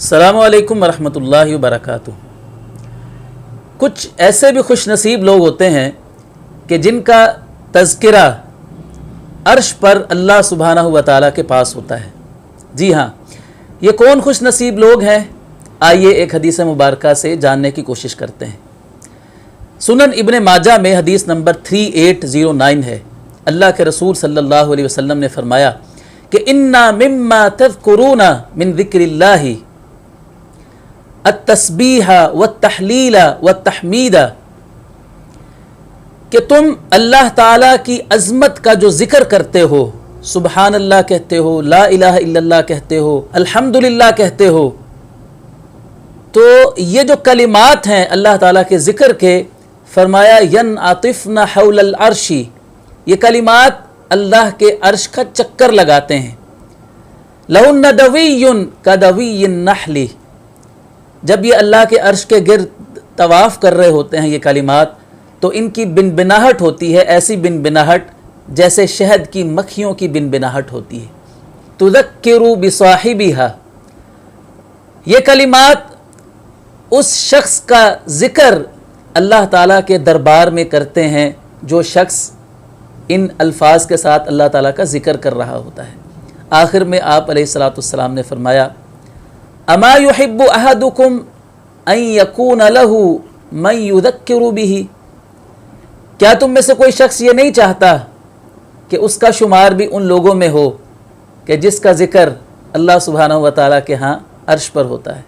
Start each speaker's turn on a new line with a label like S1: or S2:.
S1: अस्सलामु अलैकुम वरहमतुल्लाहि वबरकातुहू। कुछ ऐसे भी खुश नसीब लोग होते हैं कि जिनका तज़किरा अर्श पर अल्लाह सुब्हानहू व तआला के पास होता है। जी हाँ, ये कौन खुश नसीब लोग हैं? आइए एक हदीस मुबारक से जानने की कोशिश करते हैं। सुनन इब्ने माजा में हदीस नंबर 3809 है। अल्लाह के रसूल सल्लल्लाहु अलैहि वसल्लम ने फरमाया कि इन्ना मिम्मा तज़कुरूना मिन ज़िक्रिल्लाहि अत-तस्बीहा वत-तहलीला वत-तहमीदा, कि तुम अल्लाह ताला की अज़मत का जो ज़िक्र करते हो, सुबहान अल्लाह कहते हो, ला इलाहा इल्लल्लाह कहते हो, अल्हम्दुलिल्लाह कहते हो, तो ये जो कलिमात हैं अल्लाह ताला के ज़िक्र के, फरमाया यन आतिफ़ना हौलल अर्शी, ये कलिमात अल्लाह के अर्श का चक्कर लगाते हैं। लहुन नदवियुन कदवियिन नहली, जब ये अल्लाह के अर्श के गिर्द तवाफ़ कर रहे होते हैं ये कलिमात, तो इनकी बिनबिनाहट होती है, ऐसी बिनबिनाहट जैसे शहद की मक्खियों की बिनबिनाहट होती है। तुज़क्किरु बिसाहिबिहा, ये कलिमात उस शख्स का ज़िक्र अल्लाह ताला के दरबार में करते हैं जो शख्स इन अल्फाज के साथ अल्लाह ताला का ज़िक्र कर रहा होता है। आखिर में आप अलैहिस्सलातु वस्सलाम ने फरमाया, अमा युहिब्बु अहदुकुम अन यकून लहू मन युज़क्किरु बिही, क्या तुम में से कोई शख्स ये नहीं चाहता कि उसका शुमार भी उन लोगों में हो कि जिसका ज़िक्र अल्लाह सुब्हानहू व तआला के यहाँ अर्श पर होता है।